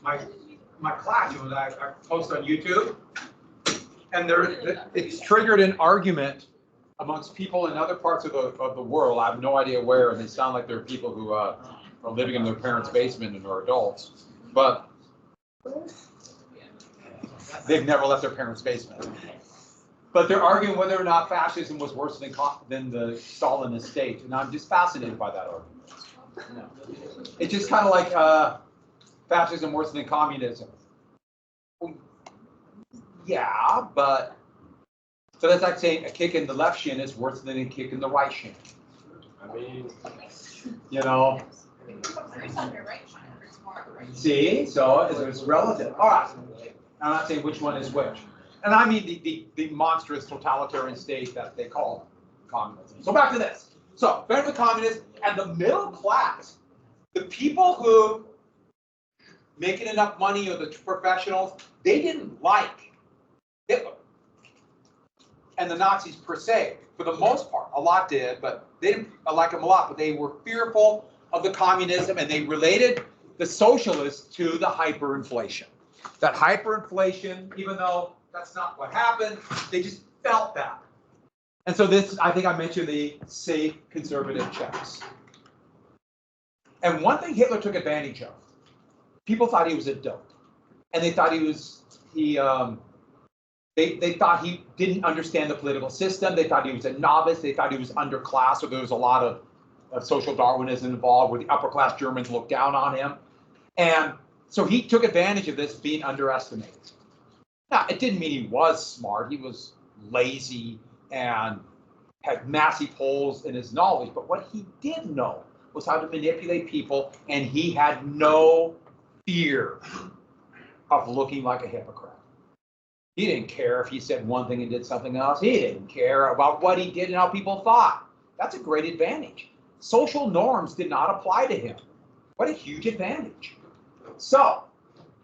my class, you know, that I post on YouTube, and it's triggered an argument amongst people in other parts of the world. I have no idea where, and they sound like they're people who are living in their parents' basement and are adults, but they've never left their parents' basement. But they're arguing whether or not fascism was worse than the Stalinist state, and I'm just fascinated by that argument. It's just kind of like fascism worse than communism. Well, yeah, but so that's like saying a kick in the left shin is worse than a kick in the right shin. I mean, you know. See, so it's relative. All right, I'm not saying which one is which. And I mean the monstrous totalitarian state that they call communism. So back to this. So better the communists and the middle class, the people who making enough money or the professionals, they didn't like Hitler and the Nazis per se. For the most part, a lot did, but they didn't like them a lot. But they were fearful of the communism, and they related the socialists to the hyperinflation. That hyperinflation, even though that's not what happened, they just felt that. And so this, I think I mentioned the safe conservative checks. And one thing Hitler took advantage of, people thought he was a dope. And they thought they thought he didn't understand the political system. They thought he was a novice. They thought he was underclass, or there was a lot of social Darwinism involved where the upper class Germans looked down on him. And so he took advantage of this being underestimated. Now, it didn't mean he was smart. He was lazy and had massive holes in his knowledge. But what he did know was how to manipulate people, and he had no fear of looking like a hypocrite. He didn't care if he said one thing and did something else. He didn't care about what he did and how people thought. That's a great advantage. Social norms did not apply to him. What a huge advantage. So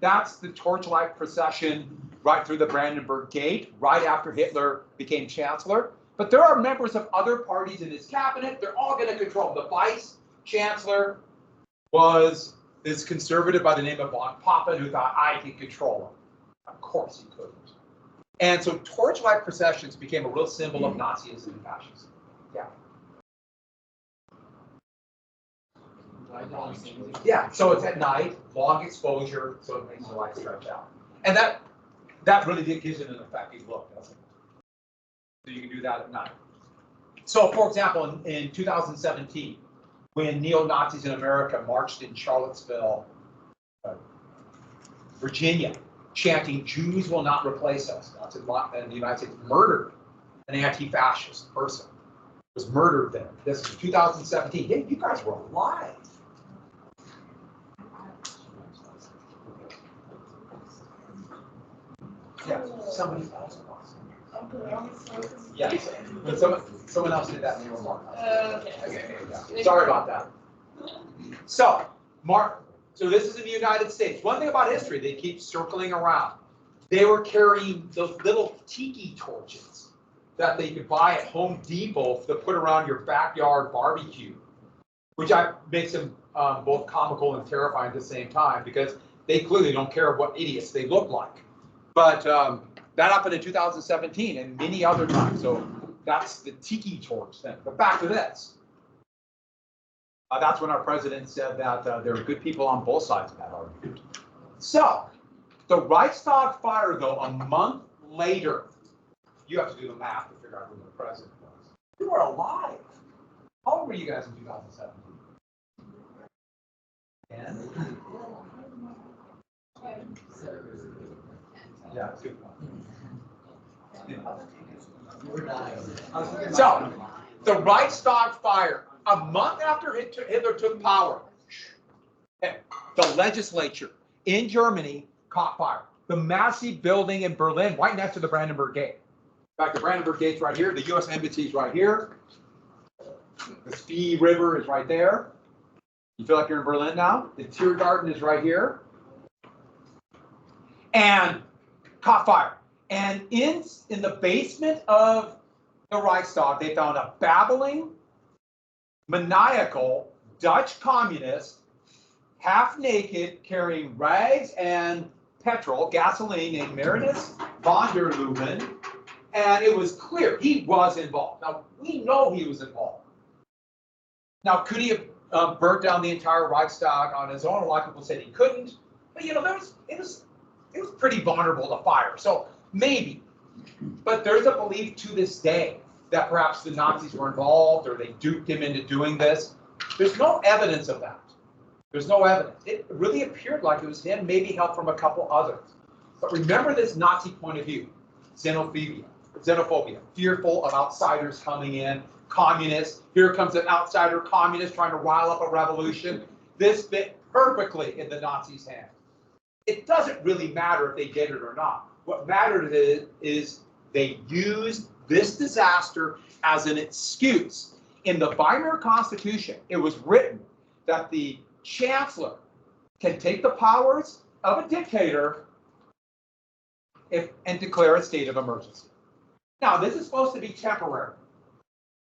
that's the torchlight procession right through the Brandenburg Gate, right after Hitler became chancellor. But there are members of other parties in his cabinet. They're all going to control. The vice chancellor was this conservative by the name of von Papen who thought, I can control him. Of course he couldn't. And so torchlight processions became a real symbol of Nazism and fascism. Yeah. Yeah, so it's at night, long exposure, so it makes the light stretch out. And that really gives it an effective look, doesn't it? So you can do that at night. So for example, in 2017, when neo-Nazis in America marched in Charlottesville, Virginia, chanting, Jews will not replace us. That's in the United States, murdered an anti-fascist person. Was murdered then. This is 2017. Yeah, you guys were alive. Yeah, somebody else was. Yes, but someone else did that in the remark. Okay. Yeah. Sorry about that. So, so this is in the United States. One thing about history, they keep circling around. They were carrying those little tiki torches that they could buy at Home Depot to put around your backyard barbecue, which makes them both comical and terrifying at the same time, because they clearly don't care what idiots they look like. But that happened in 2017 and many other times. So that's the tiki torch thing. But back to this. That's when our president said that there are good people on both sides of that argument. So the Reichstag fire, though, a month later, you have to do the math to figure out who the president was. You were alive. How old were you guys in 2017? 10? Yeah, it's good. So, the Reichstag fire, a month after Hitler took power, the legislature in Germany caught fire. The massive building in Berlin, right next to the Brandenburg Gate. In fact, the Brandenburg Gate's right here. The U.S. Embassy is right here. The Spee River is right there. You feel like you're in Berlin now? The Tiergarten is right here. And caught fire. And in the basement of the Reichstag, they found a babbling, maniacal Dutch communist half naked, carrying rags and petrol, gasoline, named Marinus von der Leuven, and it was clear he was involved. Now, we know he was involved. Now, could he have burnt down the entire Reichstag on his own? A lot of people said he couldn't, but you know, it was pretty vulnerable to fire, so maybe. But there's a belief to this day that perhaps the Nazis were involved or they duped him into doing this. There's no evidence of that. There's no evidence. It really appeared like it was him, maybe help from a couple others. But remember this Nazi point of view: xenophobia, fearful of outsiders coming in, communists. Here comes an outsider communist trying to rile up a revolution. This fit perfectly in the Nazis' hand. It doesn't really matter if they did it or not. What mattered is they used this disaster as an excuse. In the Weimar Constitution, it was written that the chancellor can take the powers of a dictator and declare a state of emergency. Now, this is supposed to be temporary,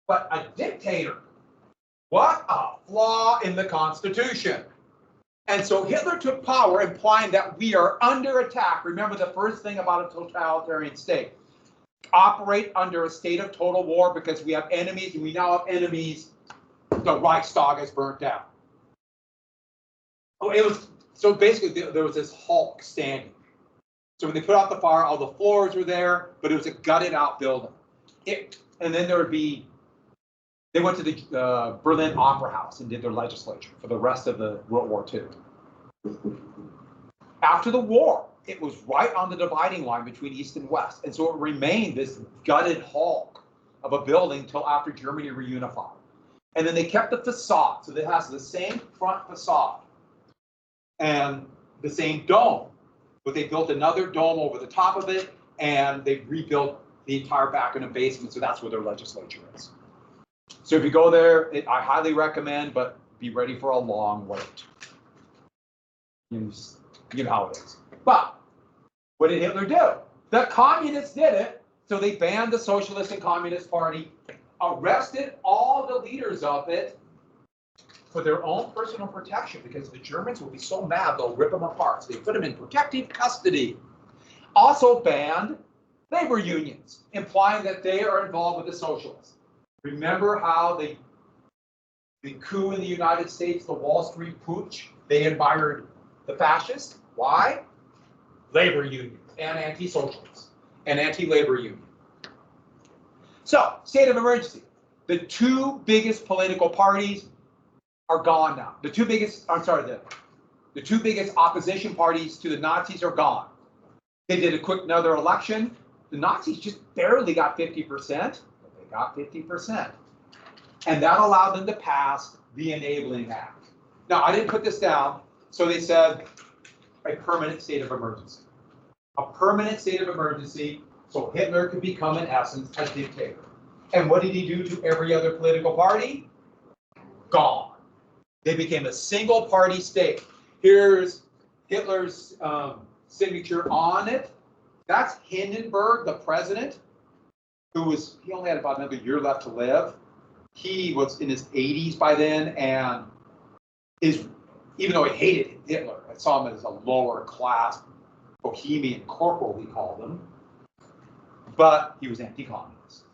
but a dictator, what a flaw in the Constitution. And so Hitler took power, implying that we are under attack. Remember the first thing about a totalitarian state: operate under a state of total war because we have enemies, and we now have enemies. The Reichstag is burnt down. Oh, it was so basically there was this Hulk standing. So when they put out the fire, all the floors were there, but it was a gutted out building. And then there would be. They went to the Berlin Opera House and did their legislature for the rest of the World War II. After the war, it was right on the dividing line between East and West. And so it remained this gutted hulk of a building till after Germany reunified. And then they kept the facade. So it has the same front facade and the same dome. But they built another dome over the top of it, and they rebuilt the entire back and the basement. So that's where their legislature is. So if you go there, I highly recommend, but be ready for a long wait. You know how it is. But what did Hitler do? The communists did it. So they banned the Socialist and Communist Party, arrested all the leaders of it for their own personal protection, because the Germans will be so mad they'll rip them apart. So they put them in protective custody. Also banned labor unions, implying that they are involved with the socialists. Remember how the coup in the United States, the Wall Street putsch, they admired the fascists? Why? Labor unions and anti-socialists and anti-labor union. So, state of emergency. The two biggest political parties are gone now. The two biggest opposition parties to the Nazis are gone. They did a quick another election. The Nazis just barely got 50%. Got 50%. And that allowed them to pass the Enabling Act. Now, I didn't put this down, so they said a permanent state of emergency. A permanent state of emergency, so Hitler could become, in essence, a dictator. And what did he do to every other political party? Gone. They became a single party state. Here's Hitler's signature on it. That's Hindenburg, the president. He only had about another year left to live. He was in his 80s by then, and even though he hated Hitler, I saw him as a lower class bohemian corporal, he called him, but he was anti-communist.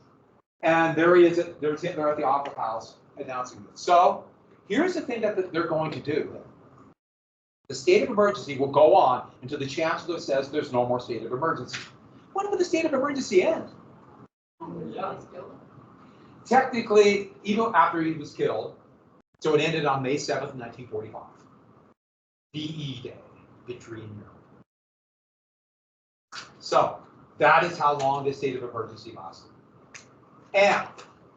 And there he is, there's Hitler at the Opera House announcing this. So here's the thing that they're going to do. The state of emergency will go on until the chancellor says there's no more state of emergency. When will the state of emergency end? Technically, even after he was killed, so it ended on May 7th, 1945. VE Day, Victory in Europe. So that is how long this state of emergency lasted. And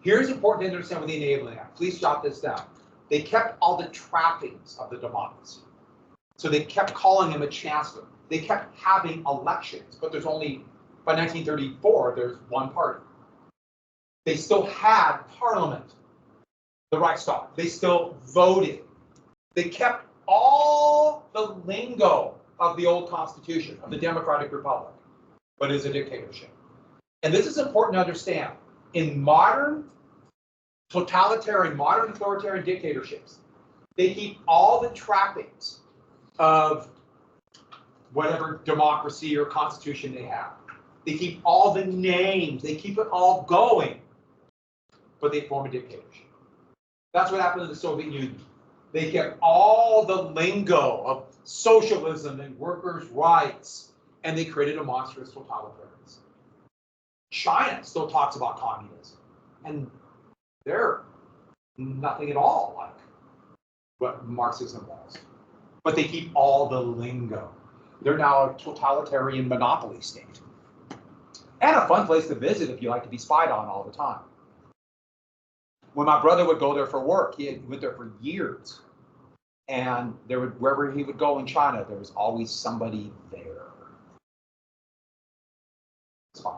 here's important to understand with the Enabling Act. Please jot this down. They kept all the trappings of the democracy. So they kept calling him a chancellor. They kept having elections, but there's only, by 1934, there's one party. They still had parliament, the Reichstag. They still voted. They kept all the lingo of the old Constitution, of the Democratic Republic, but it's a dictatorship. And this is important to understand. In modern totalitarian, modern authoritarian dictatorships, They keep all the trappings of whatever democracy or constitution they have. They keep all the names. They keep it all going. But they form a dictatorship. That's what happened in the Soviet Union. They kept all the lingo of socialism and workers' rights, and they created a monstrous totalitarianism. China still talks about communism, and they're nothing at all like what Marxism was. But they keep all the lingo. They're now a totalitarian monopoly state. And a fun place to visit if you like to be spied on all the time. When my brother would go there for work, he went there for years. And wherever he would go in China, there was always somebody there. Spy.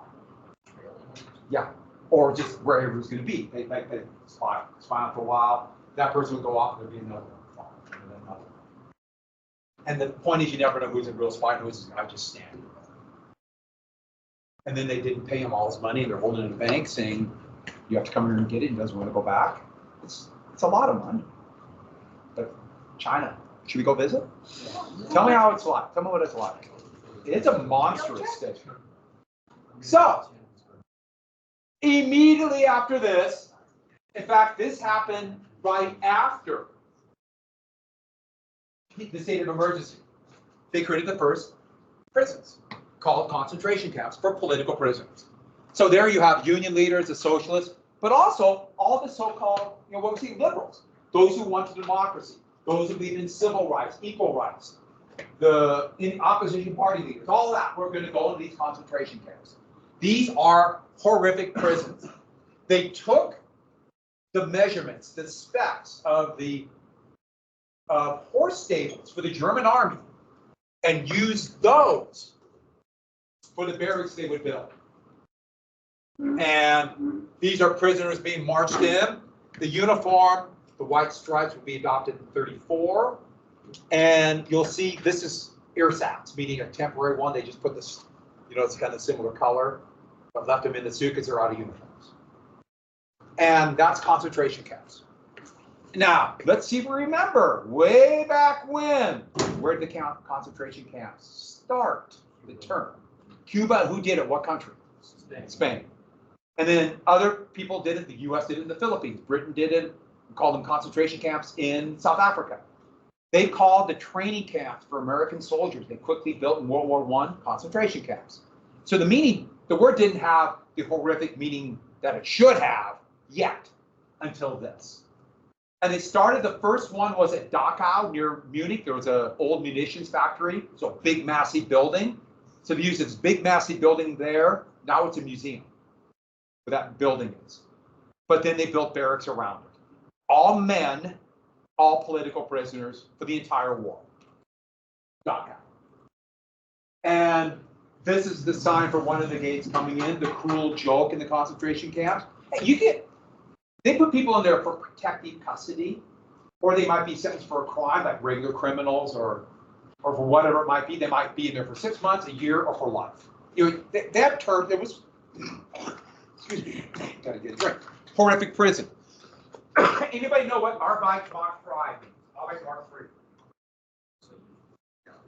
Yeah. Or just wherever it was going to be. They spy on for a while. That person would go off, and there'd be another one. And then another one. And the point is, you never know who's a real spy and who's a guy just standing there. And then they didn't pay him all his money, and they're holding it in the bank saying, you have to come here and get it. He doesn't want to go back. It's a lot of money. But China, should we go visit? Tell me how it's like. Tell me what it's like. It's a monstrous state. So, immediately after this, in fact, this happened right after the state of emergency. They created the first prisons called concentration camps for political prisoners. So there you have union leaders, the socialists, but also all the so-called, what we see, liberals, those who want democracy, those who believe in civil rights, equal rights, the opposition party leaders, all that, we're going to go into these concentration camps. These are horrific prisons. They took the measurements, the specs of the horse stables for the German army and used those for the barracks they would build. And these are prisoners being marched in. The uniform, the white stripes, will be adopted in 1934. And you'll see this is ersatz, meaning a temporary one. They just put this, it's kind of similar color, but left them in the suit because they're out of uniforms. And that's concentration camps. Now, let's see if we remember, way back when, where did the concentration camps start, the term? Cuba, who did it? What country? Spain. And then other people did it. The U.S. did it in the Philippines. Britain did it. We called them concentration camps in South Africa. They called the training camps for American soldiers they quickly built in World War I concentration camps. So the word didn't have the horrific meaning that it should have yet until this. And they started, the first one was at Dachau near Munich. There was an old munitions factory, so a big, massive building. So they used this big, massive building there. Now it's a museum, where that building is. But then they built barracks around it. All men, all political prisoners for the entire war. Dachau. And this is the sign for one of the gates coming in, the cruel joke in the concentration camps. Hey, they put people in there for protective custody, or they might be sentenced for a crime like regular criminals or for whatever it might be. They might be in there for 6 months, a year, or for life. That term, there was, excuse me, gotta get a drink. Horrific prison. Anybody know what Arbeit macht frei means? Arbeit macht frei.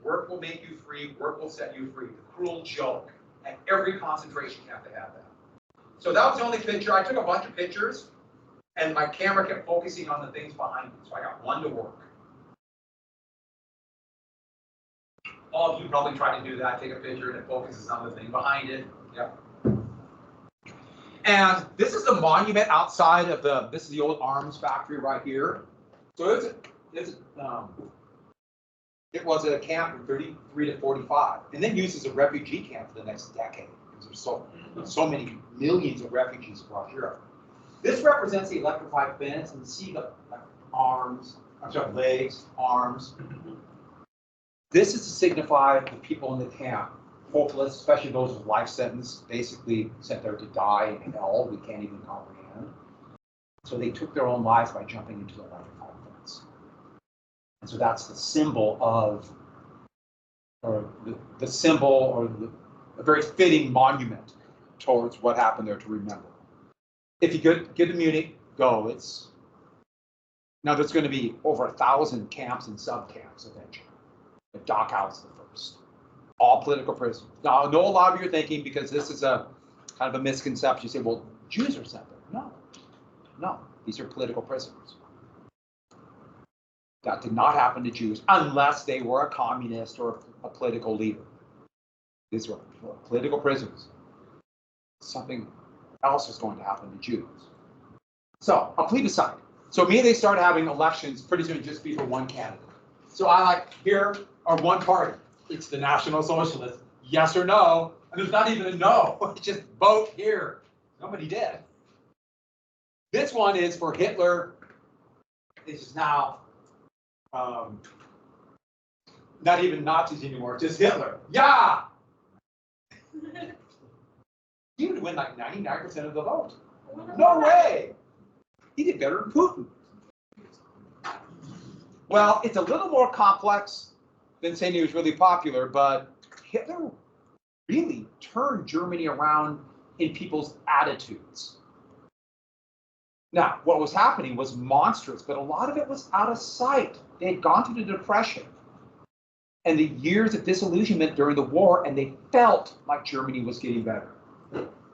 Work will make you free, work will set you free. The cruel joke. And every concentration camp they have that. So that was the only picture. I took a bunch of pictures, and my camera kept focusing on the things behind me. So I got one to work. All of you probably try to do that, take a picture and it focuses on the thing behind it. Yep. And this is the monument outside of this is the old arms factory right here. So it was a camp from 33 to 45, and then used as a refugee camp for the next decade, because there's so many millions of refugees across Europe. This represents the electrified fence, and you see the legs, arms. This is to signify the people in the camp, hopeless, especially those with life sentence, basically sent there to die in hell we can't even comprehend. So they took their own lives by jumping into the electrified fence. And so that's the symbol of, or the symbol, or a very fitting monument towards what happened there to remember. If you get to Munich, go. It's Now there's going to be over 1,000 camps and sub-camps eventually. The Dachau's the first. All political prisoners. Now I know a lot of you are thinking, because this is a kind of a misconception, you say, well, Jews are sent there. No, no, these are political prisoners. That did not happen to Jews unless they were a communist or a political leader. These were political prisoners. Something else is going to happen to Jews. So a plebiscite. So immediately they start having elections pretty soon, just be for one candidate. So I like, here are one party. It's the National Socialists. Yes or no? And there's not even a no. It's just vote here. Nobody did. This one is for Hitler. This is now not even Nazis anymore, just Hitler. Yeah! He would win like 99% of the vote. No way! He did better than Putin. Well, it's a little more complex than saying he was really popular, but Hitler really turned Germany around in people's attitudes. Now, what was happening was monstrous, but a lot of it was out of sight. They had gone through the Depression and the years of disillusionment during the war, and they felt like Germany was getting better.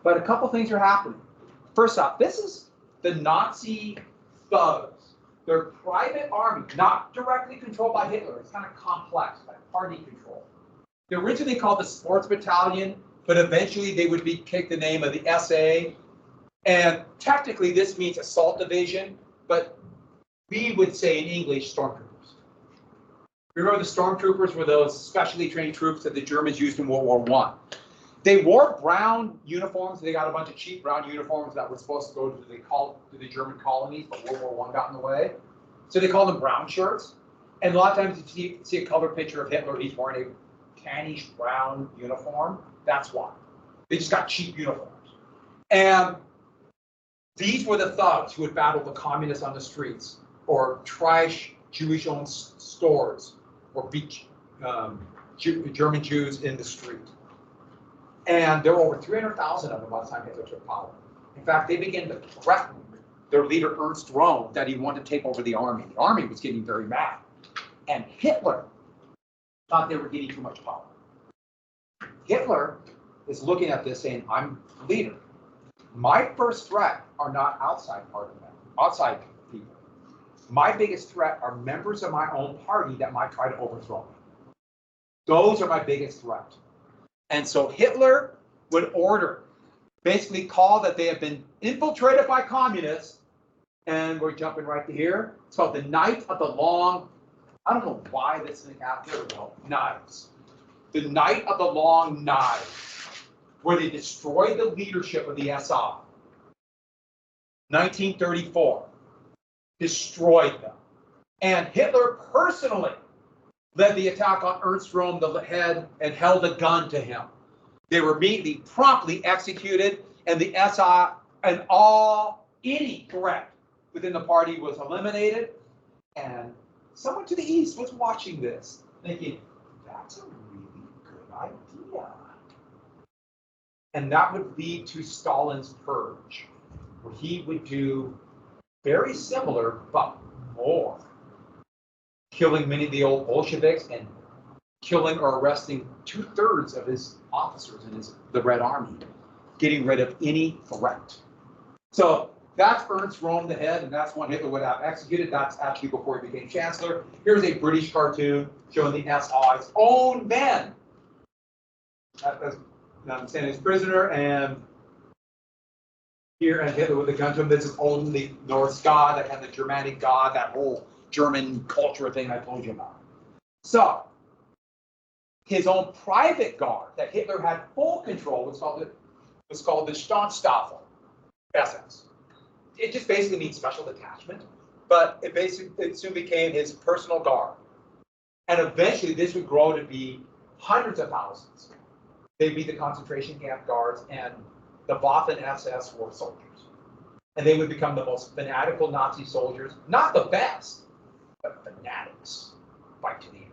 But a couple things are happening. First off, this is the Nazi thugs. They're private army, not directly controlled by Hitler. It's kind of complex, like party control. They're originally called the Sports Battalion, but eventually they would be kicked the name of the SA. And technically this means assault division, but we would say in English stormtroopers. Remember, the stormtroopers were those specially trained troops that the Germans used in World War I. They wore brown uniforms. They got a bunch of cheap brown uniforms that were supposed to go to the German colonies, but World War I got in the way. So they called them brown shirts. And a lot of times you see a color picture of Hitler, he's wearing a tannish brown uniform. That's why. They just got cheap uniforms. And these were the thugs who would battle the communists on the streets, or trash Jewish-owned stores, or beat German Jews in the street. And there were over 300,000 of them by the time Hitler took power. In fact, they began to threaten their leader, Ernst Röhm, that he wanted to take over the army. The army was getting very mad. And Hitler thought they were getting too much power. Hitler is looking at this saying, I'm the leader. My first threat are not outside people. My biggest threat are members of my own party that might try to overthrow me. Those are my biggest threat. And so Hitler would order, basically call that they have been infiltrated by communists, and we're jumping right to here. It's called the Night of the Long, I don't know why this thing happened, there we go, knives. The Night of the Long Knives, where they destroyed the leadership of the SA. 1934, destroyed them. And Hitler personally led the attack on Ernst Röhm, the head, and held a gun to him. They were immediately, promptly executed, and the SA and any threat within the party was eliminated. And someone to the east was watching this, thinking, that's a really good idea. And that would lead to Stalin's purge, where he would do very similar, but more. Killing many of the old Bolsheviks and killing or arresting 2/3 of his officers in the Red Army, getting rid of any threat. So that's Ernst Röhm, the head, and that's when Hitler would have executed. That's actually before he became chancellor. Here's a British cartoon showing the SI's own men. I'm saying his prisoner, and here and Hitler with the gun to him. This is only Norse god, that had the Germanic god, that whole German culture thing I told you about. So, his own private guard that Hitler had full control was called the Standstaffel SS. It just basically means special detachment, but it soon became his personal guard. And eventually this would grow to be hundreds of thousands. They'd be the concentration camp guards, and the Waffen SS were soldiers. And they would become the most fanatical Nazi soldiers, not the best, but fanatics, fight to the end.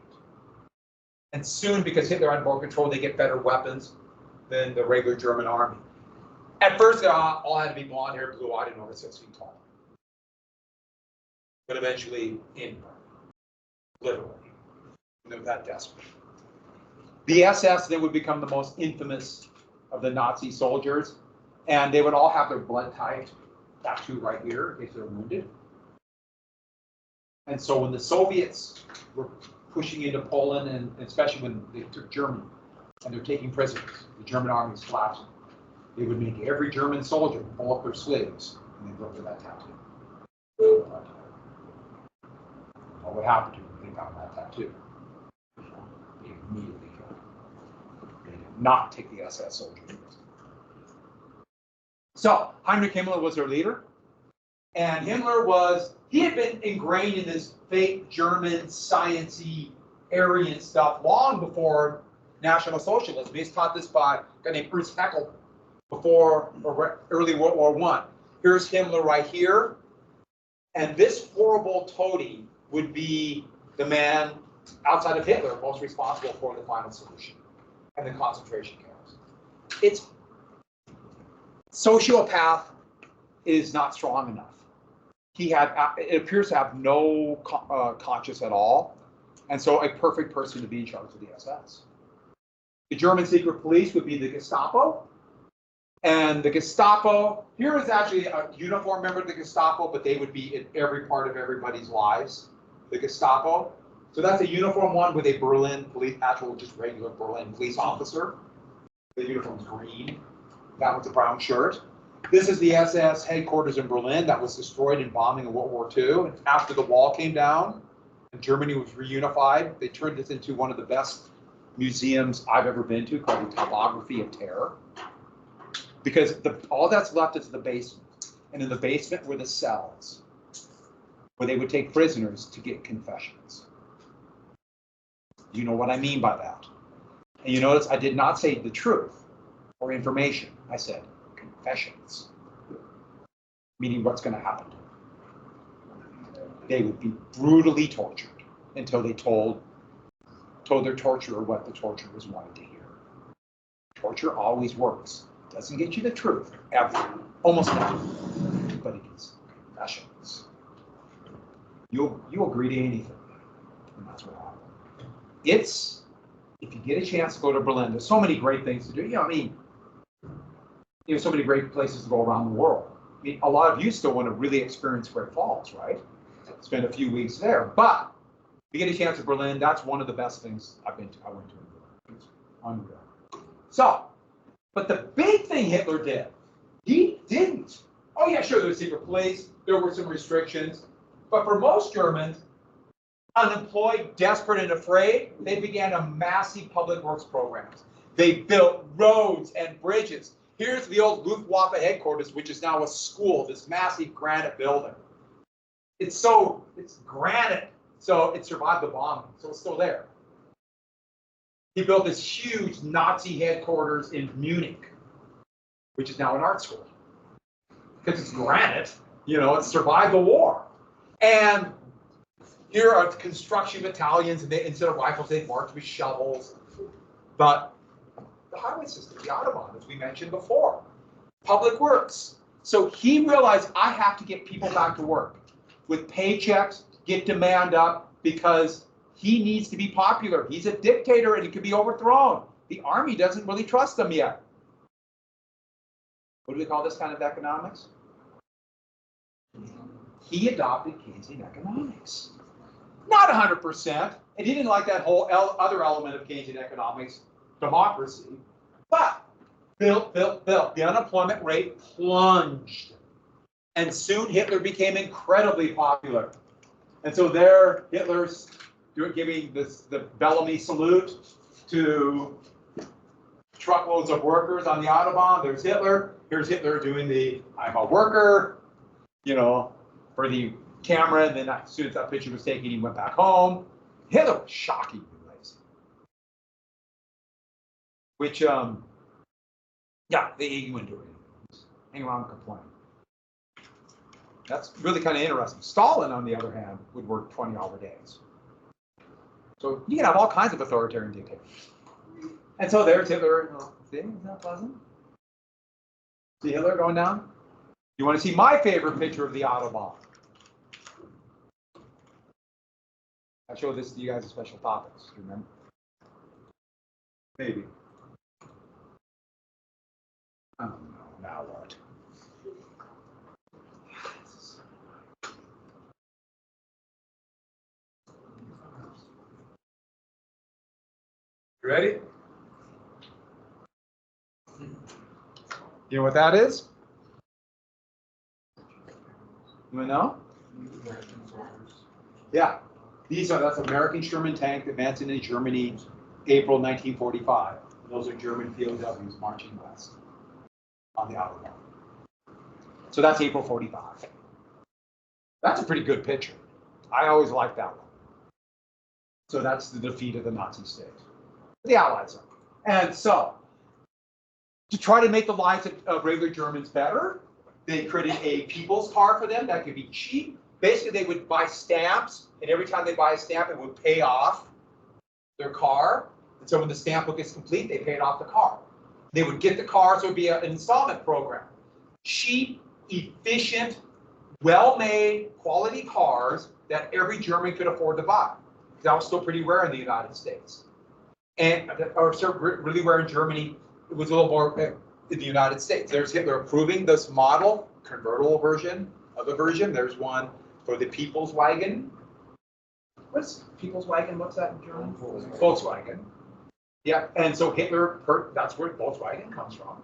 And soon, because Hitler had more control, they get better weapons than the regular German army. At first, they all had to be blonde-haired, blue-eyed, and over 6 feet tall. but eventually in, literally. And they're that desperate. The SS then would become the most infamous of the Nazi soldiers, and they would all have their blood typed tattoo right here if they're wounded. And so when the Soviets were pushing into Poland, and especially when they took Germany, and they're taking prisoners, the German army is collapsing, they would make every German soldier pull up their sleeves, and they looked at that tattoo. What would happen to them if they got that tattoo? They immediately killed them. They did not take the SS soldiers. So Heinrich Himmler was their leader, and Himmler he had been ingrained in this fake German sciencey Aryan stuff long before National Socialism. He was taught this by a guy named Ernst Haeckel before early World War I. Here's Himmler right here, and this horrible toady would be the man outside of Hitler most responsible for the final solution and the concentration camps. It's sociopath is not strong enough. It appears to have no conscience at all, and so a perfect person to be in charge of the SS. The German secret police would be the Gestapo, and the Gestapo, here is actually a uniform member of the Gestapo, but they would be in every part of everybody's lives, the Gestapo. So that's a uniform one with a Berlin police, actual just regular Berlin police officer. The uniform's green. That one's a brown shirt. This is the SS headquarters in Berlin that was destroyed in bombing in World War II. And after the wall came down and Germany was reunified, they turned this into one of the best museums I've ever been to, called the Topography of Terror. Because all that's left is the basement. And in the basement were the cells, where they would take prisoners to get confessions. You know what I mean by that. And you notice I did not say the truth or information. I said confessions, meaning what's going to happen to them. They would be brutally tortured until they told their torturer what the torturers wanted to hear. Torture always works. It doesn't get you the truth, ever, almost never, but it is confessions. You'll agree to anything, and that's what happened. If you get a chance to go to Berlin, there's so many great things to do. So many great places to go around the world. I mean, a lot of you still want to really experience Great Falls, right? Spend a few weeks there. But if you get a chance to Berlin, that's one of the best things I went to in Berlin. It's unreal. So, but the big thing Hitler did, he didn't. Oh yeah, sure, there's secret police, there were some restrictions. But for most Germans, unemployed, desperate, and afraid, they began a massive public works programs. They built roads and bridges. Here's the old Luftwaffe headquarters, which is now a school, this massive granite building. It's granite, so it survived the bombing, so it's still there. He built this huge Nazi headquarters in Munich, which is now an art school. Because it's granite, it survived the war. And here are construction battalions, and instead of rifles, they marched with shovels. But the highway system, the Autobahn, as we mentioned before, public works. So he realized, I have to get people back to work with paychecks, get demand up, because he needs to be popular. He's a dictator and he could be overthrown. The army doesn't really trust him yet. What do we call this kind of economics? He adopted Keynesian economics. Not 100%, and he didn't like that whole other element of Keynesian economics, democracy, but built. The unemployment rate plunged, and soon Hitler became incredibly popular. And so there, Hitler's giving the Bellamy salute to truckloads of workers on the Autobahn. There's Hitler. Here's Hitler doing the "I'm a worker," for the camera, and then as soon as that picture was taken, he went back home. Hitler was shockingly lazy. Which, he wouldn't do anything. Hang around and complain. That's really kind of interesting. Stalin, on the other hand, would work 20-hour days. So you can have all kinds of authoritarian dictators. And so there's Hitler. See, isn't that pleasant? See Hitler going down? You want to see my favorite picture of the Autobahn? I showed this to you guys as special topics. Do you remember? Maybe. I don't know. Now what? You ready? You know what that is? You know? Yeah. That's American Sherman tank advancing into Germany, April 1945. Those are German POWs marching west on the outer wall. So that's April 45. That's a pretty good picture. I always like that one. So that's the defeat of the Nazi state. The Allies are. And so, to try to make the lives of regular Germans better, they created a people's car for them that could be cheap. Basically, they would buy stamps, and every time they buy a stamp, it would pay off their car. And so when the stamp book is complete, they paid off the car. They would get the car, so it would be an installment program. Cheap, efficient, well-made, quality cars that every German could afford to buy. That was still pretty rare in the United States. Or really rare in Germany. It was a little more in the United States. There's Hitler approving this model, convertible version of the version. There's one for the People's Wagon. What's People's Wagon? What's that in German? Volkswagen. Yeah, and so Hitler, that's where Volkswagen comes from.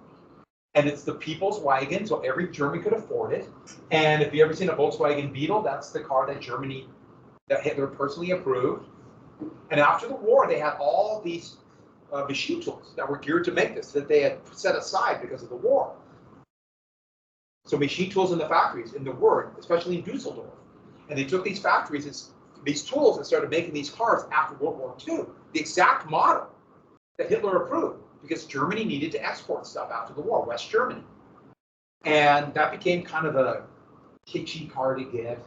And it's the People's Wagon, so every German could afford it. And if you ever seen a Volkswagen Beetle, that's the car that Hitler personally approved. And after the war, they had all these machine tools that were geared to make this, that they had set aside because of the war. So machine tools in the factories, in the Ruhr, especially in Dusseldorf. And they took these factories, these tools, and started making these cars after World War II. The exact model that Hitler approved, because Germany needed to export stuff after the war, West Germany. And that became kind of a kitschy car to get.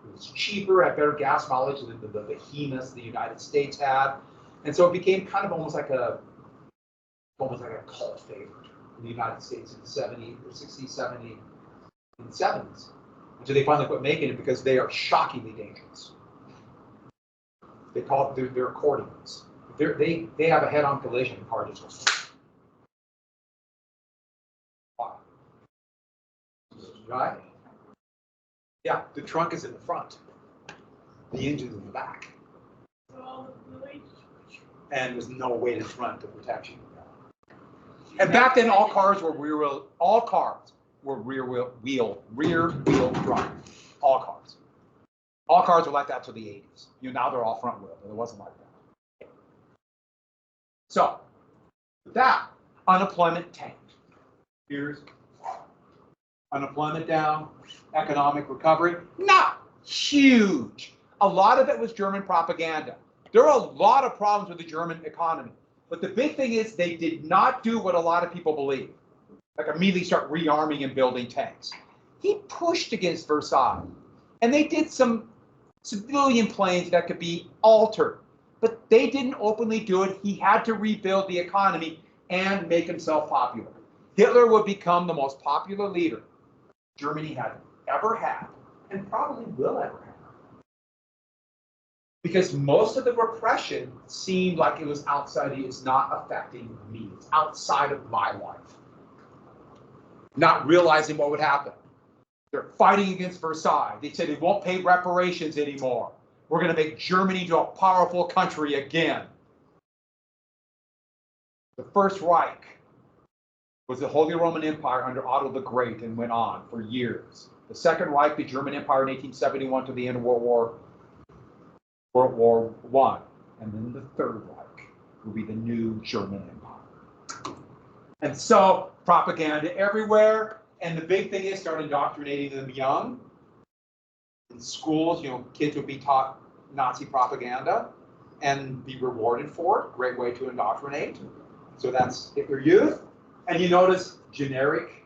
It was cheaper, had better gas mileage than the behemoths the United States had. And so it became kind of almost like a cult favorite in the United States in the 70s, or 60s, 70s, and 70s. Until they finally quit making it because they are shockingly dangerous. They call it their accordions. They have a head-on collision, the car just goes. Wow. Right? Yeah, the trunk is in the front. The engine's in the back. And there's no weight in front to protect you. And back then, all cars were rear wheel drive. All cars. All cars were like that till the 80s. Now they're all front wheel, but it wasn't like that. So, with that, unemployment tanked. Here's unemployment down, economic recovery, not huge. A lot of it was German propaganda. There are a lot of problems with the German economy. But the big thing is they did not do what a lot of people believe, like immediately start rearming and building tanks. He pushed against Versailles, and they did some civilian planes that could be altered, but they didn't openly do it. He had to rebuild the economy and make himself popular. Hitler would become the most popular leader Germany had ever had, and probably will ever have. Because most of the repression seemed like it was outside, it's not affecting me, it's outside of my life. Not realizing what would happen. They're fighting against Versailles. They said they won't pay reparations anymore. We're going to make Germany into a powerful country again. The First Reich was the Holy Roman Empire under Otto the Great and went on for years. The Second Reich, the German Empire in 1871 to the end of World War I. And then the Third Reich will be the new German Empire. And so propaganda everywhere. And the big thing is start indoctrinating them young. In schools, kids would be taught Nazi propaganda and be rewarded for it. Great way to indoctrinate. So that's Hitler Youth. And you notice generic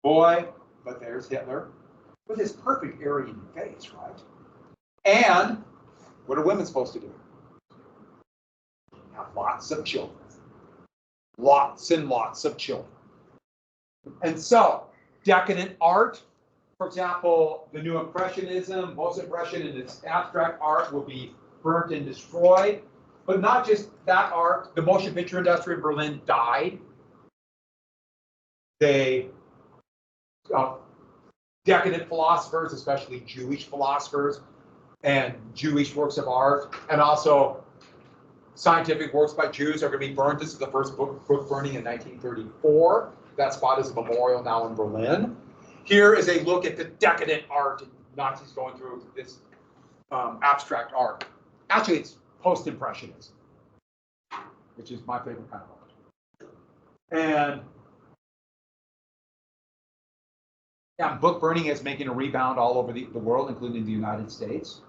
boy, but there's Hitler with his perfect Aryan face, right? And what are women supposed to do? Have lots of children. Lots and lots of children. And so, decadent art, for example, the new Impressionism, Post-Impression, and its abstract art will be burnt and destroyed. But not just that art, the motion picture industry in Berlin died. They, decadent philosophers, especially Jewish philosophers, and Jewish works of art, and also scientific works by Jews are going to be burned. This is the first book burning in 1934. That spot is a memorial now in Berlin. Here is a look at the decadent art Nazis going through this abstract art. Actually, it's post-impressionism, which is my favorite kind of art. And yeah, book burning is making a rebound all over the world, including the United States.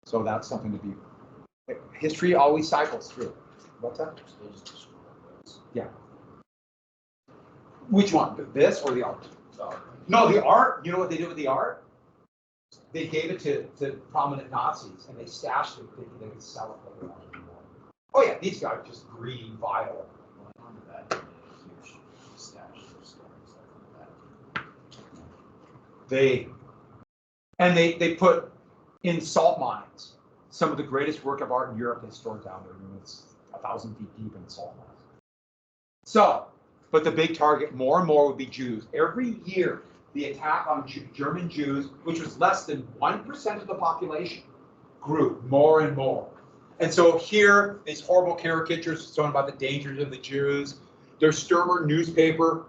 So that's something to be. History always cycles through. What's that? Yeah. Which one? This or the art? No, the art. You know what they did with the art? They gave it to prominent Nazis, and they stashed it thinking they could sell it later on. Oh yeah, these guys are just greedy, vile. They put in salt mines some of the greatest work of art in Europe. They stored down there. I mean, it's 1,000 feet deep in the salt mines. So, but the big target more and more would be Jews. Every year, the attack on German Jews, which was less than 1% of the population, grew more and more. And so here, these horrible caricatures shown about the dangers of the Jews. Their Stürmer newspaper,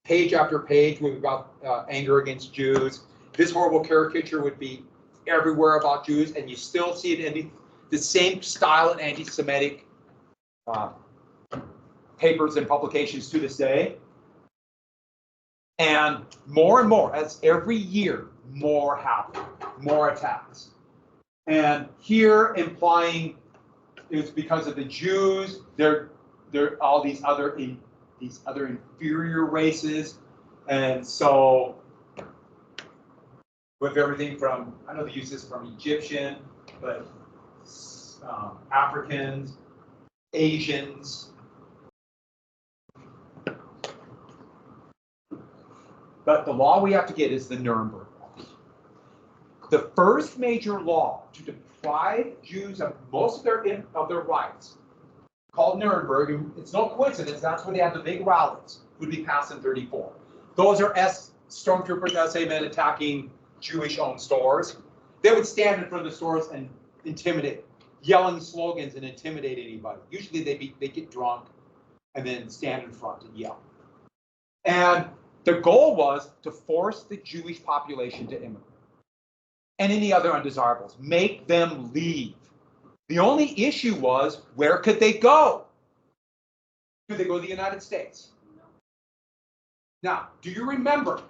page after page, would be about anger against Jews. This horrible caricature would be everywhere about Jews, and you still see it in the same style in anti-Semitic papers and publications to this day. And more, as every year, more happen, more attacks. And here implying it's because of the Jews, they're all these other inferior races, and so with everything from, I know they use this from Egyptian, but Africans, Asians. But the law we have to get is the Nuremberg law. The first major law to deprive Jews of most of their rights, called Nuremberg, and it's no coincidence, that's where they had the big rallies, would be passed in 34. Those are stormtroopers, SA men attacking Jewish-owned stores. They would stand in front of the stores and intimidate, yelling slogans and intimidate anybody. Usually they get drunk and then stand in front and yell. And the goal was to force the Jewish population to immigrate. And any other undesirables, make them leave. The only issue was, where could they go? Could they go to the United States? Now, do you remember?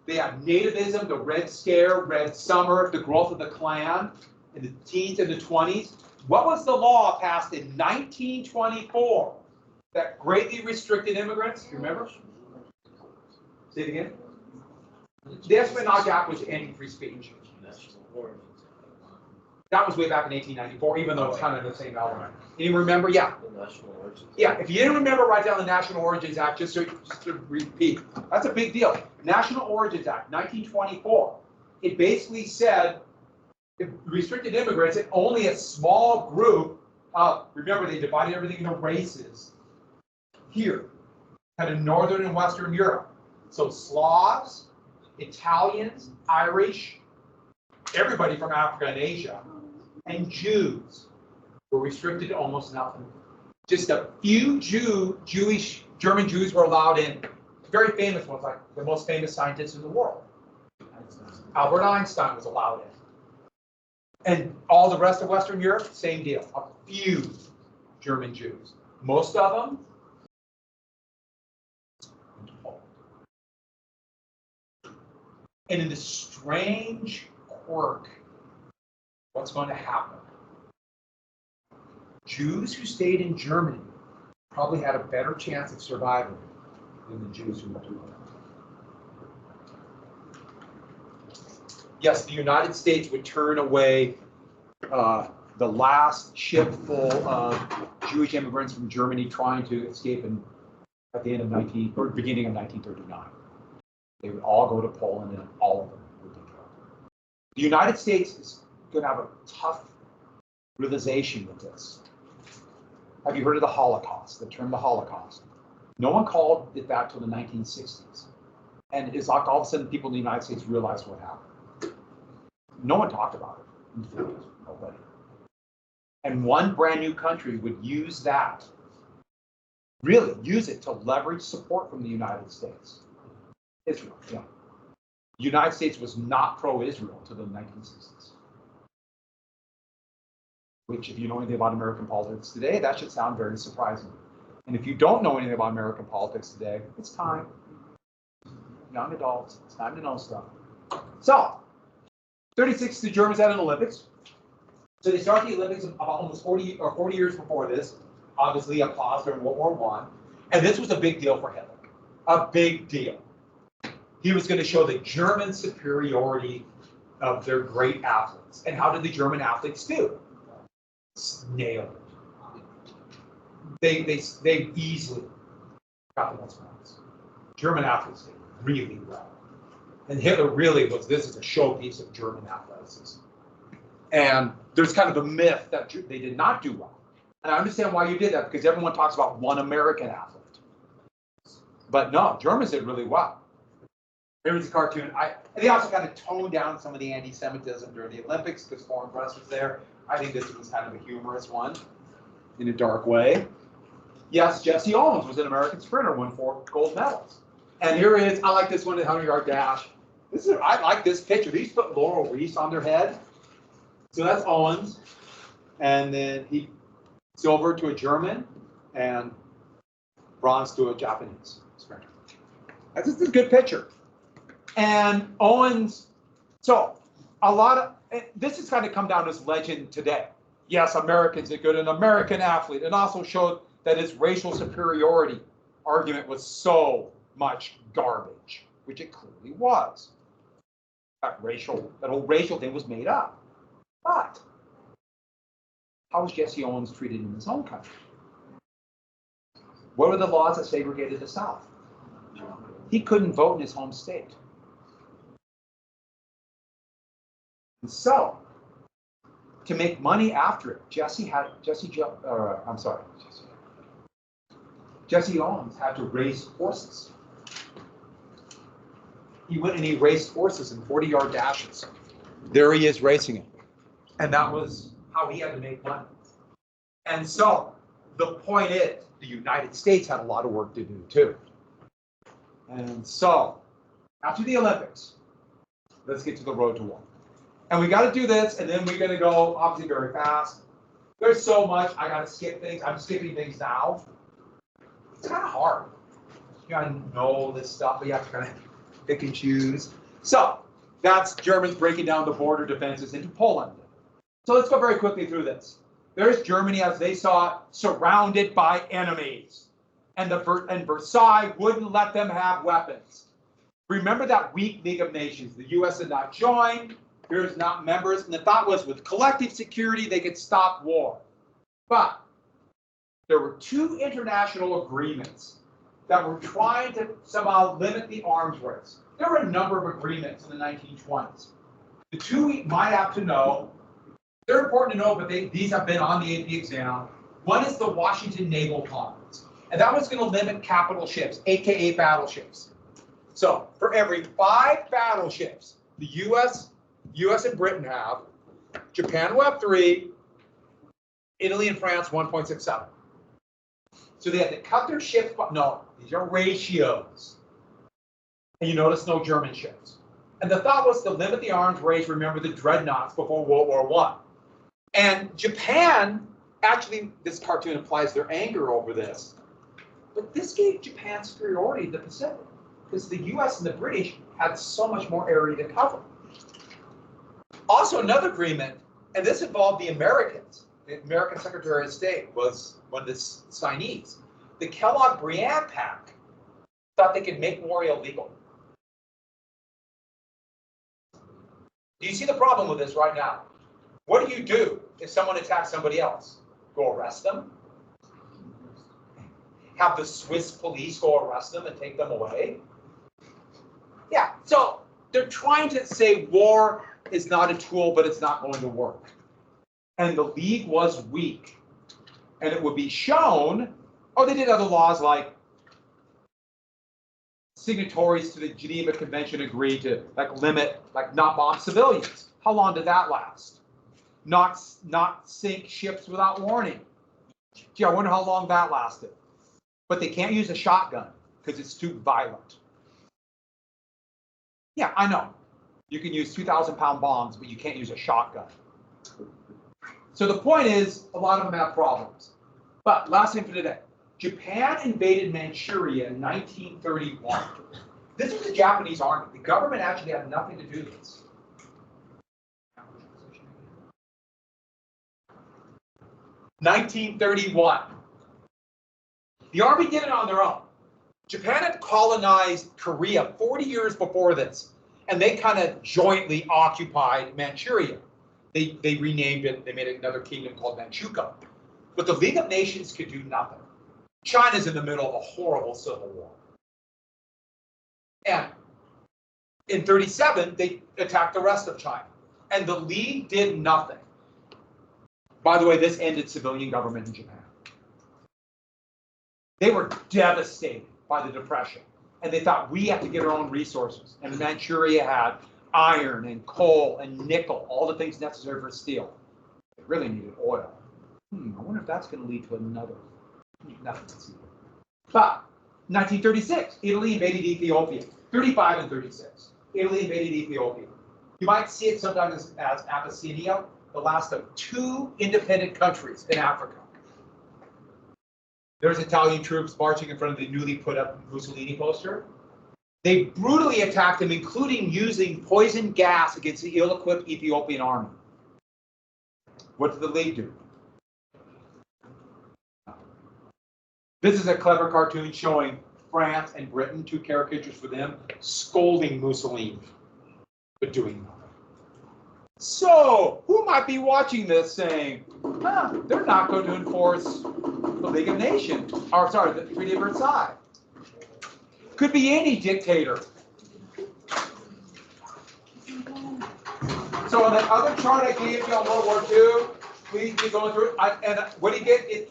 They had nativism, the Red Scare, Red Summer, the growth of the Klan in the teens and the 20s. What was the law passed in 1924 that greatly restricted immigrants? You remember? Say it again. The Espionage Act was anti-free speech. That was way back in 1894, even though it's kind of the same element. You remember? Yeah. The National Origins Act. Yeah, if you didn't remember, write down the National Origins Act just to repeat. That's a big deal. National Origins Act, 1924. It basically said it restricted immigrants and only a small group. Remember, they divided everything into races. Here, kind of Northern and Western Europe. So Slavs, Italians, Irish, everybody from Africa and Asia, and Jews were restricted to almost nothing. Just a few German Jews were allowed in. Very famous ones, like the most famous scientist in the world. Albert Einstein was allowed in. And all the rest of Western Europe, same deal. A few German Jews. Most of them into Poland. And in this strange quirk, what's going to happen? Jews who stayed in Germany probably had a better chance of surviving than the Jews who went to Poland. Yes, the United States would turn away the last ship full of Jewish immigrants from Germany trying to escape at the end of beginning of 1939. They would all go to Poland, and all of them would be killed. The United States is going to have a tough realization with this. Have you heard of the Holocaust, the term the Holocaust? No one called it that till the 1960s. And it's like all of a sudden people in the United States realized what happened. No one talked about it in the 40s, nobody. And one brand new country would use that, really use it to leverage support from the United States. Israel, yeah. The United States was not pro-Israel to the 1960s. Which, if you know anything about American politics today, that should sound very surprising. And if you don't know anything about American politics today, it's time. Young adults, it's time to know stuff. So, 36, the Germans had an Olympics. So they start the Olympics about almost 40 years before this. Obviously, a pause during World War I. And this was a big deal for Hitler. A big deal. He was going to show the German superiority of their great athletes. And how did the German athletes do? Nailed it. They easily got the most points. German athletes did really well. And Hitler really was, this is a showpiece of German athleticism. And there's kind of a myth that they did not do well. And I understand why you did that, because everyone talks about one American athlete. But no, Germans did really well. Here's a cartoon. They also kind of toned down some of the anti-Semitism during the Olympics because foreign press was there. I think this was kind of a humorous one in a dark way. Yes, Jesse Owens was an American sprinter, won 4 gold medals. And here is, I like this one, the 100-yard dash. I like this picture. These put laurel wreaths on their head. So that's Owens. And then silver to a German and bronze to a Japanese sprinter. That's just a good picture. And Owens, so a lot of, this has kind of come down as legend today. Yes, Americans are good, an American athlete. It also showed that his racial superiority argument was so much garbage, which it clearly was. That whole racial thing was made up. But how was Jesse Owens treated in his own country? What were the laws that segregated the South? He couldn't vote in his home state. And so, to make money after it, Jesse Owens had to race horses. He went and he raced horses in 40-yard dashes. There he is racing it. And that was how he had to make money. And so, the point is, the United States had a lot of work to do too. And so, after the Olympics, let's get to the road to war. And we got to do this, and then we're going to go, obviously, very fast. There's so much. I got to skip things. I'm skipping things now. It's kind of hard. You got to know this stuff, but you have to kind of pick and choose. So that's Germans breaking down the border defenses into Poland. So let's go very quickly through this. There's Germany, as they saw it, surrounded by enemies. And Versailles wouldn't let them have weapons. Remember that weak League of Nations. The U.S. had not joined. Here's not members. And the thought was with collective security, they could stop war. But there were 2 international agreements that were trying to somehow limit the arms race. There were a number of agreements in the 1920s. The 2 we might have to know, they're important to know, but these have been on the AP exam. One is the Washington Naval Conference. And that was going to limit capital ships, aka battleships. So for every 5 battleships the US and Britain have, Japan will have 3, Italy and France 1.67. So they had to cut their ships, but no, these are ratios. And you notice no German ships. And the thought was to limit the arms race, remember the dreadnoughts before World War I. And Japan, actually, this cartoon implies their anger over this, but this gave Japan superiority in the Pacific, because the US and the British had so much more area to cover. Also, another agreement, and this involved the Americans. The American Secretary of State was one of the signees. The Kellogg-Briand Pact thought they could make war illegal. Do you see the problem with this right now? What do you do if someone attacks somebody else? Go arrest them? Have the Swiss police go arrest them and take them away? Yeah, so they're trying to say war is not a tool, but it's not going to work. and the League was weak. And it would be shown, oh, they did other laws like signatories to the Geneva Convention agreed to limit, not bomb civilians. How long did that last? Not sink ships without warning. Gee, I wonder how long that lasted. But they can't use a shotgun because it's too violent. Yeah, I know. You can use 2,000-pound bombs, but you can't use a shotgun. So the point is, a lot of them have problems. But last thing for today. Japan invaded Manchuria in 1931. This was the Japanese army. The government actually had nothing to do with this. 1931. The army did it on their own. Japan had colonized Korea 40 years before this, and they kind of jointly occupied Manchuria. They renamed it, they made another kingdom called Manchukuo. But the League of Nations could do nothing. China's in the middle of a horrible civil war. And in 37, they attacked the rest of China. And the League did nothing. By the way, this ended civilian government in Japan. They were devastated by the Depression. And they thought, we have to get our own resources. And Manchuria had iron and coal and nickel, all the things necessary for steel. They really needed oil. I wonder if that's going to lead to another. Nothing to see. But 1936, Italy invaded Ethiopia. 35 and 36, Italy invaded Ethiopia. You might see it sometimes as Abyssinia, the last of 2 independent countries in Africa. There's Italian troops marching in front of the newly put up Mussolini poster. They brutally attacked him, including using poison gas against the ill-equipped Ethiopian army. What did the League do? This is a clever cartoon showing France and Britain, 2 caricatures for them, scolding Mussolini, but doing nothing. So, who might be watching this saying, they're not going to enforce the League of Nations, or sorry, the Treaty of Versailles. Could be any dictator. So on that other chart I gave you on World War II, please be going through it. And what do you get?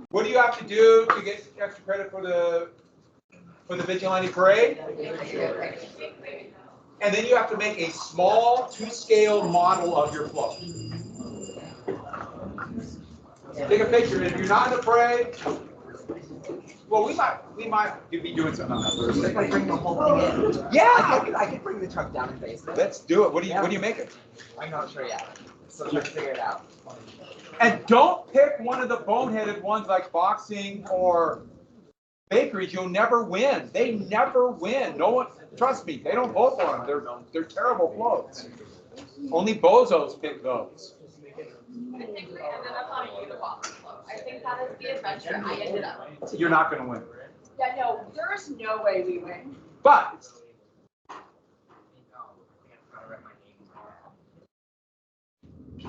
What do you have to do to get extra credit for the vigilante parade? And then you have to make a small 2-scale model of your float. Take a picture. If you're not in the parade, well, we might be doing something on that Thursday. If I bring the whole thing in, yeah, I could bring the truck down and face it. Let's do it. What do you make it? I'm not sure yet. So I'm trying to figure it out. And don't pick one of the boneheaded ones like boxing or bakeries. You'll never win. They never win. No one, trust me, they don't vote for them. They're terrible floats. Only bozos pick those. I think we ended up on a Unabomber float. I think that is the adventure I ended up. You're not going to win. Yeah, no, there is no way we win. But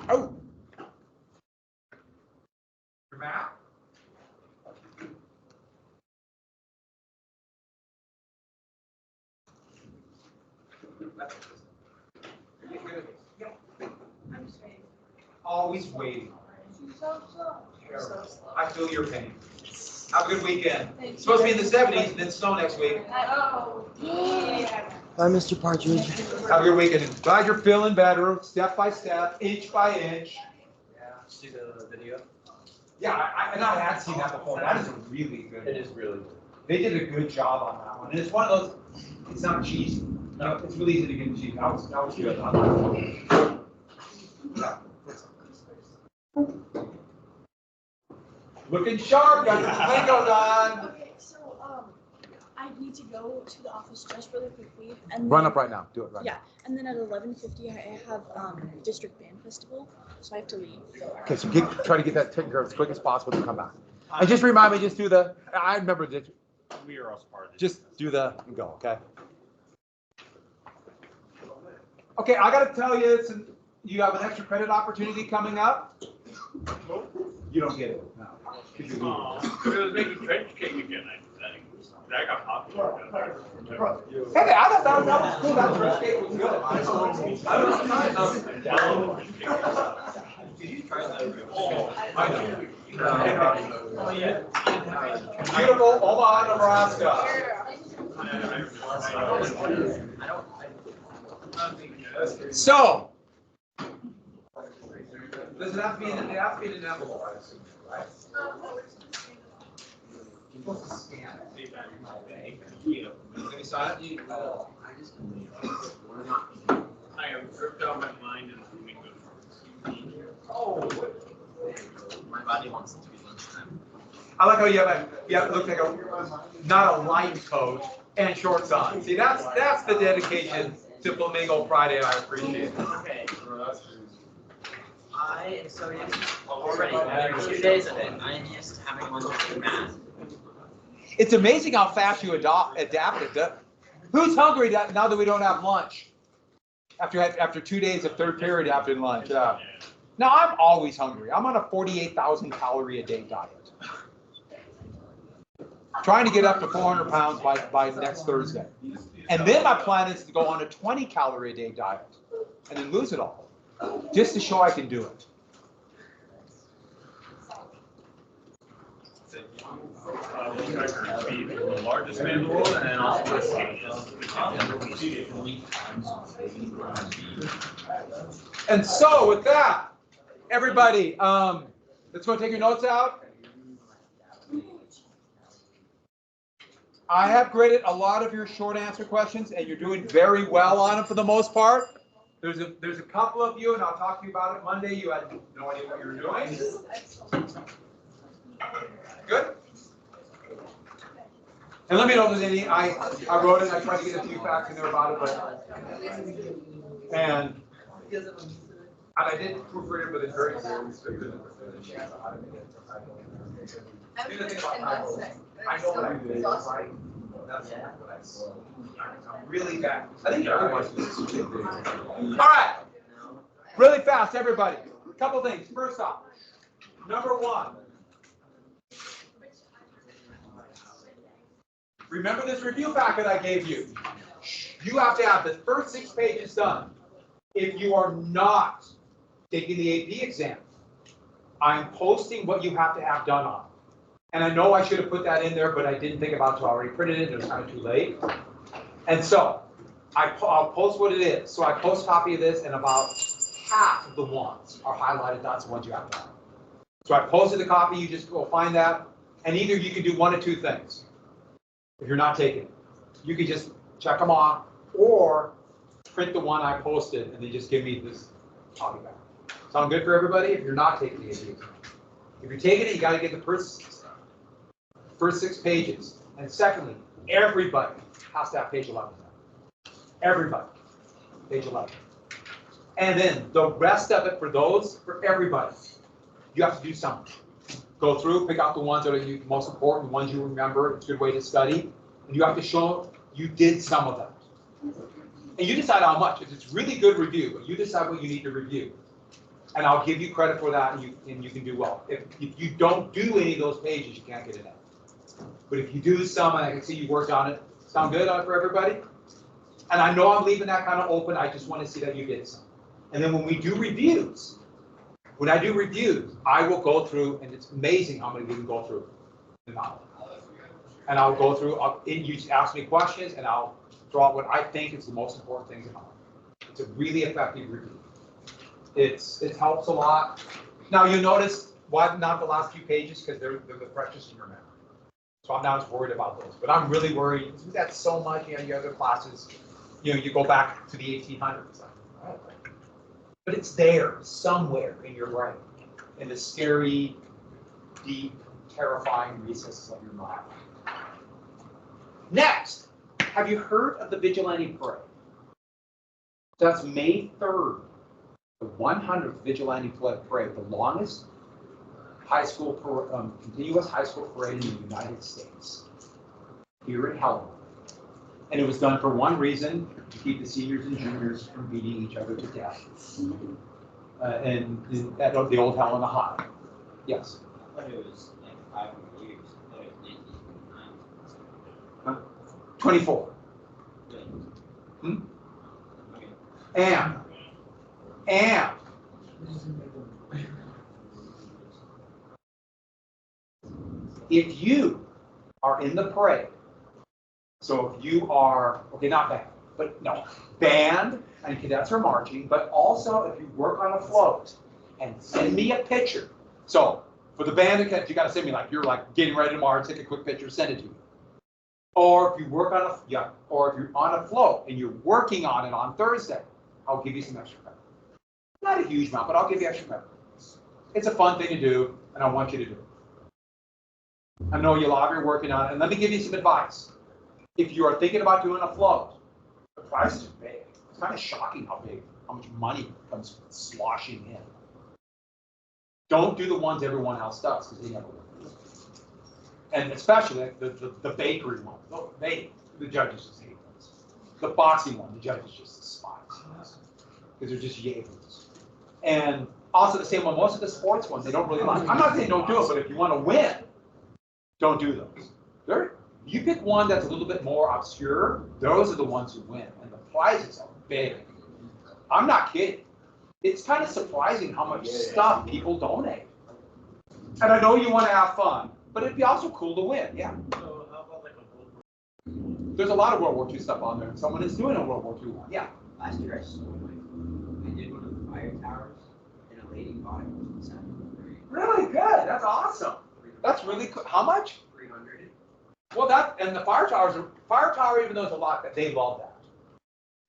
oh, your map. I'm just waiting. Always waiting. So slow. So slow. I feel your pain. Have a good weekend. Thank It's supposed to be in the 70s and then snow next week. Oh, yeah. Bye, Mr. Partridge. Have a good weekend. Glad you're feeling better, step by step, inch by inch. Yeah, see the video? Yeah, I had seen that before. That is a really good. It is really good. They did a good job on that one. And it's one of those, it's not cheesy. No, it's really easy to get cheesy. That was good. I like it. Yeah. Looking sharp, got the Legos on. Okay, so I need to go to the office just really quickly, and Run then, up right now. Do it right Yeah, and then at 11:50 I have district band festival, so I have to leave. Okay, so try to get that taken care of as quick as possible to come back. And just remind me, just do the, I remember this. We are also part of this. Just do the and go, okay? Okay, I gotta tell you, you have an extra credit opportunity coming up. You don't get it, no. 'Cause you're leaving. Because I was making trench cake again. I got popular. Hey, I thought that was school, that first cake was good. Did you try that? I know. Beautiful Omaha, Nebraska. So, does it have to be in an envelope? Right? You're supposed to scan it. Let me sign it. I have ripped out my mind and Oh. My body wants it to be lunchtime. I like how you have it looks like not a light coat and shorts on. See, that's the dedication to Flamingo Friday. I appreciate it. Okay. I am so used already after 2 days of it. I am used to having lunch with math. It's amazing how fast you adapted. Who's hungry now that we don't have lunch? After 2 days of third period after lunch. Now I'm always hungry. I'm on a 48,000 calorie a day diet. Trying to get up to 400 pounds by next Thursday. And then my plan is to go on a 20 calorie a day diet and then lose it all. Just to show I can do it. the largest fan in the world, and also And so with that, everybody, let's go take your notes out. I have graded a lot of your short answer questions, and you're doing very well on them for the most part. There's a couple of you, and I'll talk to you about it Monday. You had no idea what you were doing. Good. And let me know if there's any. I wrote it. I tried to get a few facts in there about it, but and I did proofread it, but it's very restricted. I know what I'm doing, right? That's what I see. I'm really bad. I think everyone's doing this. All right. Really fast, everybody. A couple things. First off, number one. Remember this review packet I gave you. You have to have the first 6 pages done. If you are not taking the AP exam, I'm posting what you have to have done on. And I know I should have put that in there, but I didn't think about it, so I already printed it, and it was kind of too late. And so, I'll post what it is. So I post a copy of this, and about half of the ones are highlighted, that's the ones you have to have. So I posted the copy, you just go find that, and either you can do one of two things. If you're not taking it, you can just check them off, or print the one I posted, and then just give me this copy back. Sound good for everybody? If you're not taking the AP exam. If you're taking it, you got to get the first 6 pages. And secondly, everybody has to have page 11. Everybody, page 11. And then the rest of it for everybody, you have to do something. Go through, pick out the ones that are the most important, ones you remember. It's a good way to study. And you have to show you did some of them. And you decide how much. If it's really good review, but you decide what you need to review. And I'll give you credit for that, and you can do well. If you don't do any of those pages, you can't get it out. But if you do some, and I can see you worked on it, sound good for everybody? And I know I'm leaving that kind of open. I just want to see that you did some. And then when we do reviews, when I do reviews, I will go through, and it's amazing how many we can go through the novel. And I'll go through, you just ask me questions, and I'll draw out what I think is the most important things about it. It's a really effective review. It helps a lot. Now you notice why not the last few pages, because they're the freshest in your memory. So I'm not as worried about those. But I'm really worried. That's so much. You know, your other classes, you go back to the 1800s. But it's there somewhere in your brain, in the scary, deep, terrifying recesses of your mind. Next, have you heard of the Vigilante Parade? That's May 3rd, the 100th Vigilante Parade, the longest continuous high school parade in the United States, here in Helena. And it was done for one reason, to keep the seniors and juniors from beating each other to death. And at the old Helena High. Yes? I thought it was like 500 years. I thought it was 1909. 24. Okay. And if you are in the parade, so if you are, okay, not band, but no, band and cadets are marching, but also if you work on a float and send me a picture. So for the band and cadets, you gotta send me like, you're like getting ready to march, take a quick picture, send it to me. Or if you work on or if you're on a float and you're working on it on Thursday, I'll give you some extra credit. Not a huge amount, but I'll give you extra credit. It's a fun thing to do, and I want you to do it. I know you love, you're working on it, and let me give you some advice. If you are thinking about doing a float, the price is big. It's kind of shocking how much money comes sloshing in. Don't do the ones everyone else does, because they never work. And especially the bakery one. The judges just hate those. The boxing one, the judges just despise. Because they're just yahoos. And also the same one, most of the sports ones, they don't really like. I'm not saying don't do it, but if you want to win, don't do those. You pick one that's a little bit more obscure, those are the ones who win. And the prizes are big. I'm not kidding. It's kind of surprising how much stuff people donate. And I know you want to have fun, but it'd be also cool to win, yeah. So how about like a World War? There's a lot of World War II stuff on there. Someone is doing a World War II one, yeah. Last year I did one of the fire towers, and a lady bought it from the Really good, that's awesome. That's really cool. How much? 300. Well, and the fire tower, even though it's a lot, they love that.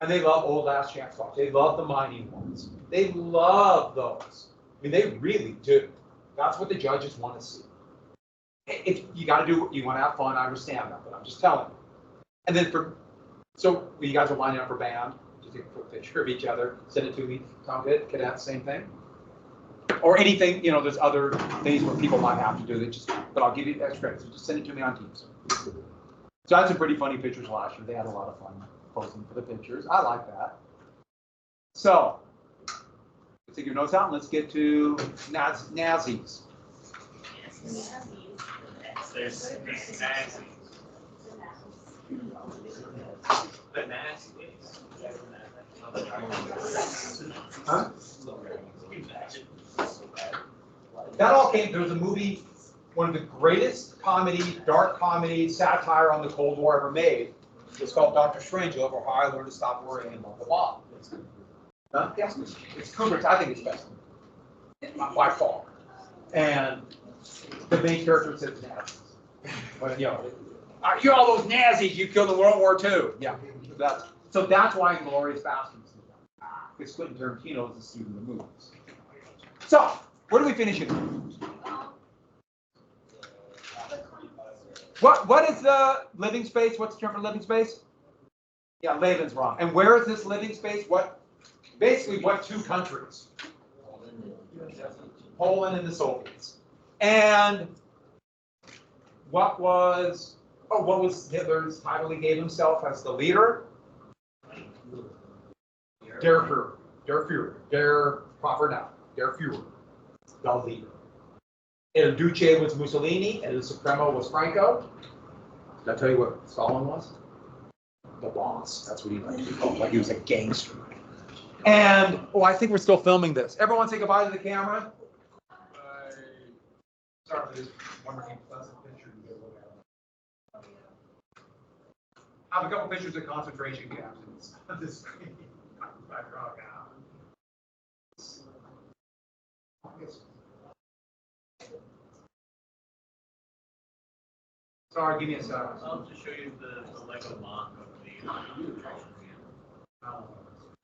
And they love old last chance clocks. They love the mining ones. They love those. I mean, they really do. That's what the judges want to see. If you got to do, you want to have fun, I understand that, but I'm just telling you. And then so you guys are lining up for band, just take a quick picture of each other, send it to me. Sound good? Cadets, same thing. Or anything, there's other things where people might have to do it, but I'll give you extra credit. So just send it to me on Teams. So I had some pretty funny pictures last year. They had a lot of fun posting for the pictures. I like that. So let's take your notes out and let's get to Nazis. There's nasty. The nastiest. Huh? That all came, there was a movie, one of the greatest dark comedy, satire on the Cold War ever made. It's called Dr. Strangelove, or How I Learned to Stop Worrying and Love the Bomb. Huh? Yes, it's Kubrick's, I think it's best. By far. And the main character says Nazis. Well, you're all those Nazis you killed in World War II. Yeah, so that's why Inglourious Basterds. Because Quentin Tarantino is the student of the movies. So, where do we finish it? What is the living space? What's the term for living space? Yeah, Laban's wrong. And where is this living space? Basically, what two countries? Poland and the Soviets. And what was Hitler's title he gave himself as the leader? Der Führer. Der Führer. Der proper noun. Der Führer. The leader. El Duce was Mussolini, and El Supremo was Franco. Did I tell you what Stalin was? The boss. That's what he liked to be called. Like he was a gangster. And, I think we're still filming this. Everyone say goodbye to the camera. Sorry for this wonderful pleasant picture. I have a couple pictures of concentration camps on this screen. Sorry, give me a second. I'll just show you the Lego mock of the